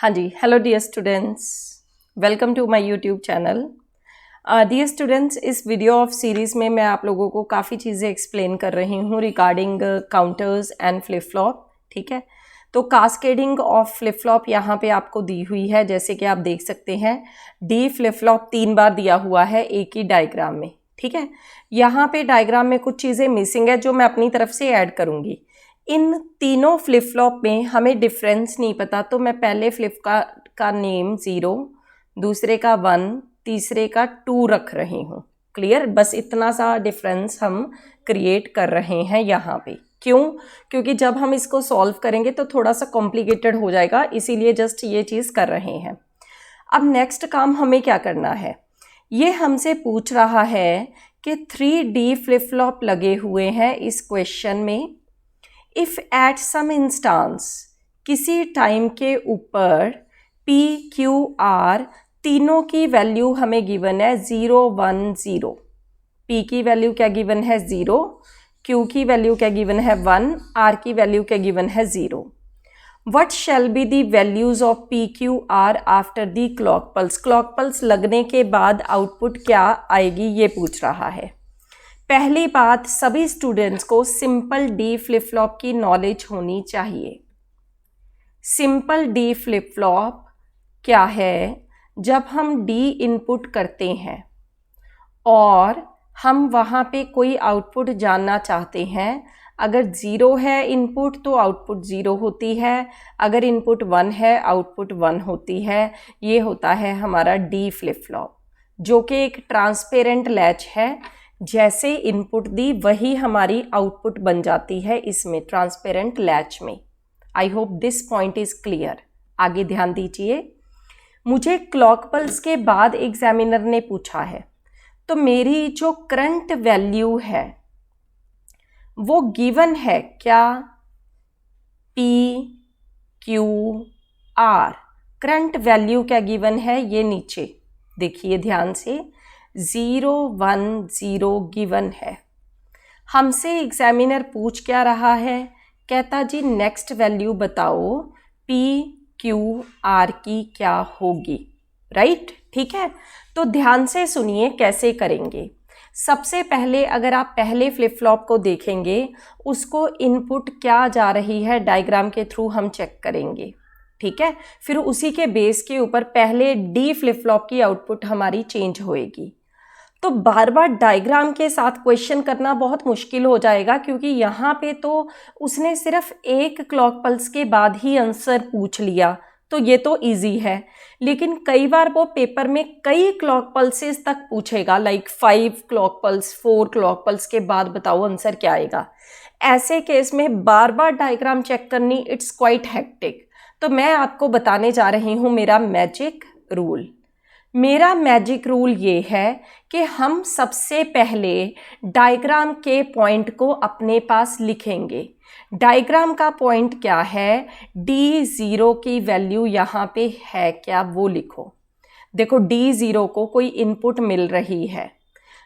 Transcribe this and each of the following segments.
हाँ जी, hello dear students, welcome to my YouTube channel. Dear students, इस video of series में मैं आप लोगों को काफ़ी चीज़ें एक्सप्लेन कर रही हूँ regarding counters and flip flop. ठीक है, तो कास्केडिंग ऑफ फ्लिप फ्लॉप यहाँ पे आपको दी हुई है। जैसे कि आप देख सकते हैं, डी फ्लिप फ्लॉप 3 बार दिया हुआ है एक ही डायग्राम में। ठीक है, यहाँ पे डायग्राम में कुछ चीज़ें मिसिंग है जो मैं अपनी तरफ से ऐड करूँगी। इन तीनों फ्लिप फ्लॉप में हमें डिफरेंस नहीं पता, तो मैं पहले फ्लिप का नेम 0, दूसरे का 1, तीसरे का 2 रख रही हूँ। क्लियर? बस इतना सा डिफरेंस हम क्रिएट कर रहे हैं यहाँ पे। क्यों? क्योंकि जब हम इसको सॉल्व करेंगे तो थोड़ा सा कॉम्प्लिकेटेड हो जाएगा, इसीलिए जस्ट ये चीज़ कर रहे हैं। अब नेक्स्ट काम हमें क्या करना है, ये हमसे पूछ रहा है कि 3D फ्लिप फ्लॉप लगे हुए हैं इस क्वेश्चन में। इफ़ एट सम इंस्टांस, किसी टाइम के ऊपर P, Q, R तीनों की वैल्यू हमें गिवन है 0, 1, 0। P की वैल्यू क्या गिवन है 0, Q की वैल्यू क्या गिवन है 1, R की वैल्यू क्या गिवन है 0। What shall be the values of P, Q, R after the clock pulse? Clock pulse लगने के बाद आउटपुट क्या आएगी, ये पूछ रहा है। पहली बात, सभी स्टूडेंट्स को सिंपल डी फ्लिप फ्लॉप की नॉलेज होनी चाहिए। सिंपल डी फ्लिप फ्लॉप क्या है? जब हम डी इनपुट करते हैं और हम वहाँ पे कोई आउटपुट जानना चाहते हैं, अगर 0 है इनपुट तो आउटपुट 0 होती है, अगर इनपुट 1 है आउटपुट 1 होती है। ये होता है हमारा डी फ्लिप फ्लॉप, जो कि एक ट्रांसपेरेंट लैच है। जैसे इनपुट दी वही हमारी आउटपुट बन जाती है इसमें, ट्रांसपेरेंट लैच में। I hope this point is clear. आगे ध्यान दीजिए, मुझे क्लॉक पल्स के बाद एग्जामिनर ने पूछा है, तो मेरी जो करंट वैल्यू है वो गिवन है क्या? P, Q, R। Current value क्या गिवन है? ये नीचे देखिए ध्यान से, 0, 1, 0 गिवन है। हमसे एग्जामिनर पूछ क्या रहा है? कहता जी नेक्स्ट वैल्यू बताओ P, Q, R की क्या होगी। राइट? ठीक है, तो ध्यान से सुनिए कैसे करेंगे। सबसे पहले अगर आप पहले फ्लिप फ्लॉप को देखेंगे, उसको इनपुट क्या जा रही है डायग्राम के थ्रू हम चेक करेंगे। ठीक है, फिर उसी के बेस के ऊपर पहले डी फ्लिप फ्लॉप की आउटपुट हमारी चेंज होएगी। तो बार बार डायग्राम के साथ क्वेश्चन करना बहुत मुश्किल हो जाएगा, क्योंकि यहाँ पे तो उसने सिर्फ एक क्लॉक पल्स के बाद ही आंसर पूछ लिया, तो ये तो इजी है। लेकिन कई बार वो पेपर में कई क्लॉक पल्सेस तक पूछेगा, like 5 clock pulse, 4 clock pulse के बाद बताओ आंसर क्या आएगा। ऐसे केस में बार बार डायग्राम चेक करनी इट्स क्वाइट हेक्टिक। तो मैं आपको बताने जा रही हूँ मेरा मैजिक रूल। मेरा मैजिक रूल ये है कि हम सबसे पहले डायग्राम के पॉइंट को अपने पास लिखेंगे। डायग्राम का पॉइंट क्या है? D0 की वैल्यू यहाँ पे है क्या, वो लिखो। देखो D0 को कोई इनपुट मिल रही है,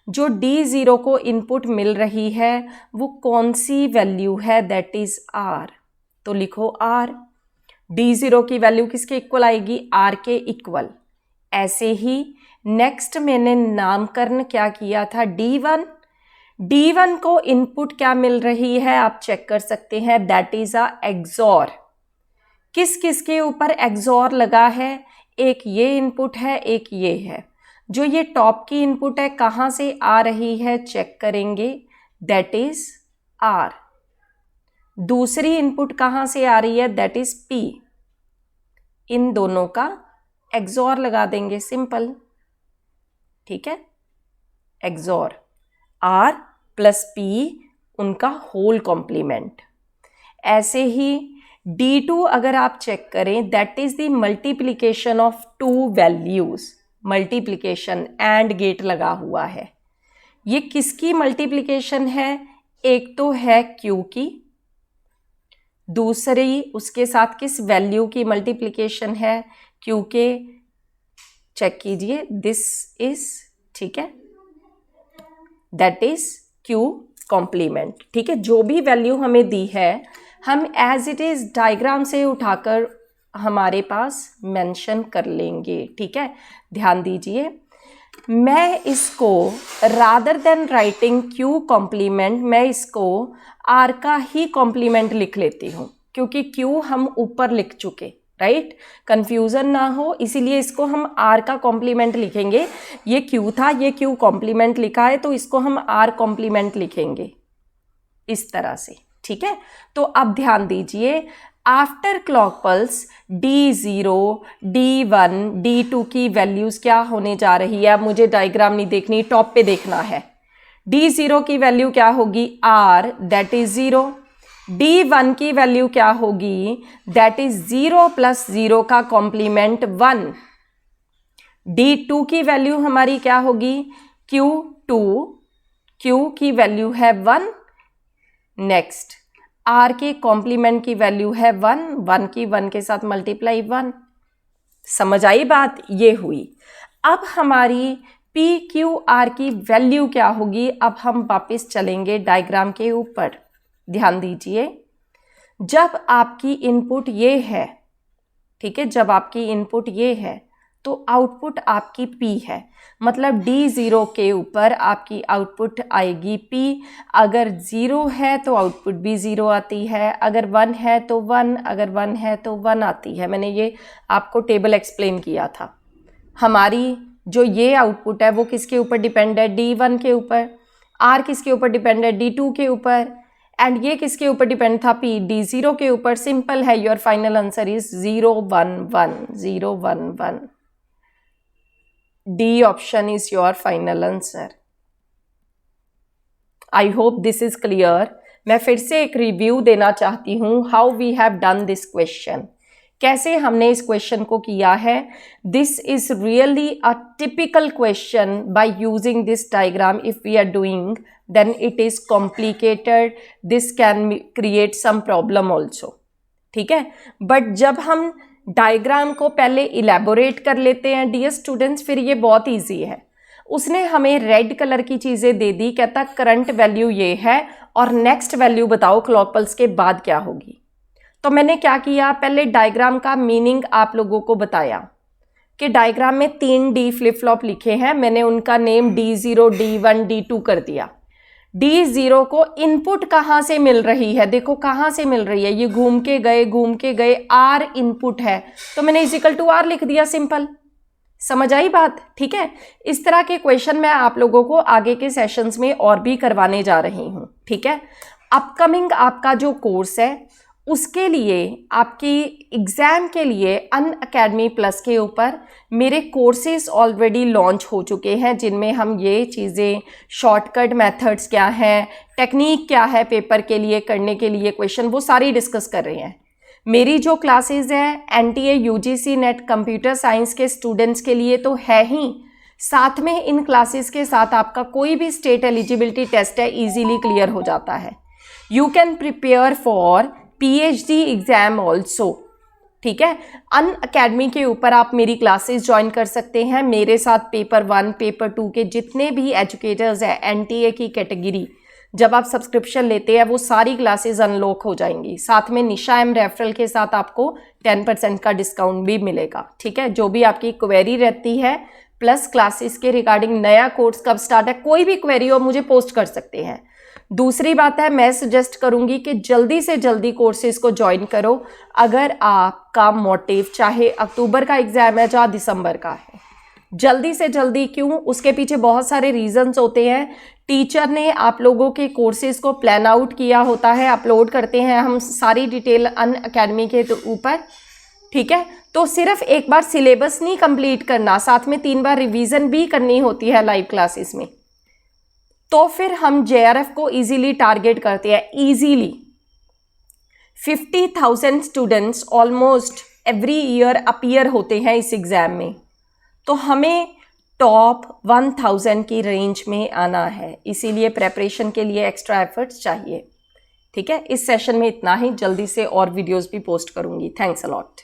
जो D0 को इनपुट मिल रही है वो कौन सी वैल्यू है? That is R। तो लिखो R। D0 की वैल्यू किसके इक्वल आएगी? R के इक्वल। ऐसे ही नेक्स्ट मैंने नामकरण क्या किया था? D1। D1 को इनपुट क्या मिल रही है आप चेक कर सकते हैं, दैट इज अ एक्सॉर। किस किस के ऊपर एक्सॉर लगा है? एक ये इनपुट है, एक ये है। जो ये टॉप की इनपुट है कहाँ से आ रही है चेक करेंगे, दैट इज R। दूसरी इनपुट कहाँ से आ रही है? That is P। इन दोनों का एक्सॉर लगा देंगे, सिंपल। ठीक है, एक्सॉर R प्लस P, उनका होल कॉम्प्लीमेंट। ऐसे ही D2 अगर आप चेक करें, that is the multiplication of 2 values. Multiplication and gate लगा हुआ है। ये किसकी मल्टीप्लिकेशन है? एक तो है Q की, दूसरी उसके साथ किस वैल्यू की मल्टीप्लिकेशन है? Q के। चेक कीजिए, दिस इज, ठीक है, दैट इज Q कॉम्प्लीमेंट। ठीक है, जो भी वैल्यू हमें दी है हम एज इट इज डायग्राम से उठाकर हमारे पास मेंशन कर लेंगे। ठीक है, ध्यान दीजिए, मैं इसको rather than writing Q complement, मैं इसको R का ही कॉम्प्लीमेंट लिख लेती हूँ, क्योंकि Q हम ऊपर लिख चुके, राइट, कंफ्यूजन ना हो, इसीलिए इसको हम R का कॉम्प्लीमेंट लिखेंगे। ये Q था, ये Q कॉम्प्लीमेंट लिखा है, तो इसको हम R कॉम्प्लीमेंट लिखेंगे इस तरह से। ठीक है, तो अब ध्यान दीजिए, after clock pulse D0, D1, D2 की वैल्यूज़ क्या होने जा रही है। अब मुझे डायग्राम नहीं देखनी, टॉप पे देखना है। D0 की वैल्यू क्या होगी, R, दैट इज 0। D1 की वैल्यू क्या होगी, दैट इज 0 प्लस 0 का कॉम्प्लीमेंट 1। D2 की वैल्यू हमारी क्या होगी, Q2, Q की वैल्यू है 1। नेक्स्ट, R के कॉम्प्लीमेंट की वैल्यू है 1, 1 की 1 के साथ मल्टीप्लाई 1। समझ आई बात, ये हुई। अब हमारी PQR की वैल्यू क्या होगी, अब हम वापस चलेंगे डायग्राम के ऊपर। ध्यान दीजिए, जब आपकी इनपुट ये है, ठीक है, जब आपकी इनपुट ये है तो आउटपुट आपकी P है, मतलब D0 के ऊपर आपकी आउटपुट आएगी P। अगर 0 है तो आउटपुट भी 0 आती है, अगर 1 है तो 1, अगर 1 है तो 1 आती है। मैंने ये आपको टेबल एक्सप्लेन किया था। हमारी जो ये आउटपुट है वो किसके ऊपर डिपेंड है, D1 के ऊपर। R किसके ऊपर डिपेंड है, D2 के ऊपर। एंड ये किसके ऊपर डिपेंड था, P, D0 के ऊपर। सिंपल है, your final answer is 0 1 1 0 1 1। D option is your final answer. I hope this is clear. मैं फिर से एक रिव्यू देना चाहती हूँ, how we have done this question, कैसे हमने इस क्वेश्चन को किया है। This is really a typical question by using this diagram. If we are doing then it is complicated, this can create some problem also. ठीक है, but जब हम डायग्राम को पहले इलेबोरेट कर लेते हैं डियर स्टूडेंट्स, फिर ये बहुत इजी है। उसने हमें रेड कलर की चीज़ें दे दी, कहता करंट वैल्यू ये है और नेक्स्ट वैल्यू बताओ क्लॉक पल्स के बाद क्या होगी। तो मैंने क्या किया, पहले डायग्राम का मीनिंग आप लोगों को बताया कि डायग्राम में 3 D फ्लिप फ्लॉप लिखे हैं, मैंने उनका नेम D0, D1, D2 कर दिया। D0 को इनपुट कहाँ से मिल रही है, देखो कहाँ से मिल रही है, ये घूम के गए, R इनपुट है, तो मैंने इजिकल टू R लिख दिया, सिंपल। समझ आई बात, ठीक है। इस तरह के क्वेश्चन मैं आप लोगों को आगे के सेशंस में और भी करवाने जा रही हूँ, ठीक है। अपकमिंग आपका जो कोर्स है उसके लिए, आपकी एग्ज़ाम के लिए अनअकैडमी प्लस के ऊपर मेरे कोर्सेज ऑलरेडी लॉन्च हो चुके हैं, जिनमें हम ये चीज़ें, शॉर्टकट मेथड्स क्या हैं, टेक्निक क्या है पेपर के लिए करने के लिए क्वेश्चन, वो सारी डिस्कस कर रहे हैं। मेरी जो क्लासेस हैं NTA UGC net computer science के स्टूडेंट्स के लिए तो है ही, साथ में इन क्लासेस के साथ आपका कोई भी स्टेट एलिजिबिलिटी टेस्ट है इजीली क्लियर हो जाता है। You can prepare for PhD exam also, ठीक है। अनअकैडमी के ऊपर आप मेरी क्लासेस ज्वाइन कर सकते हैं। मेरे साथ पेपर 1, पेपर 2 के जितने भी एजुकेटर्स हैं NTA की कैटेगरी, जब आप सब्सक्रिप्शन लेते हैं वो सारी क्लासेस अनलॉक हो जाएंगी। साथ में निशा एम रेफरल के साथ आपको 10% का डिस्काउंट भी मिलेगा, ठीक है। जो भी आपकी क्वेरी रहती है प्लस क्लासेस के रिगार्डिंग नया कोर्स कब स्टार्ट है, कोई भी क्वेरी हो मुझे पोस्ट कर सकते हैं। दूसरी बात है, मैं सजेस्ट करूंगी कि जल्दी से जल्दी कोर्सेज को ज्वाइन करो। अगर आपका मोटिव चाहे अक्टूबर का एग्ज़ाम है चाहे दिसंबर का है, जल्दी से जल्दी, क्यों, उसके पीछे बहुत सारे रीजंस होते हैं। टीचर ने आप लोगों के कोर्सेज को प्लान आउट किया होता है, अपलोड करते हैं हम सारी डिटेल अनअकैडमी के ऊपर, ठीक है। तो सिर्फ एक बार सिलेबस नहीं कंप्लीट करना, साथ में 3 बार रिवीजन भी करनी होती है लाइव क्लासेस में। तो फिर हम JRF को इजीली टारगेट करते हैं, easily 50,000 students almost every year appear होते हैं इस एग्ज़ाम में, तो हमें टॉप 1000 की रेंज में आना है। इसीलिए प्रेपरेशन के लिए एक्स्ट्रा एफर्ट्स चाहिए, ठीक है। इस सेशन में इतना ही, जल्दी से और वीडियोस भी पोस्ट करूंगी। Thanks a lot.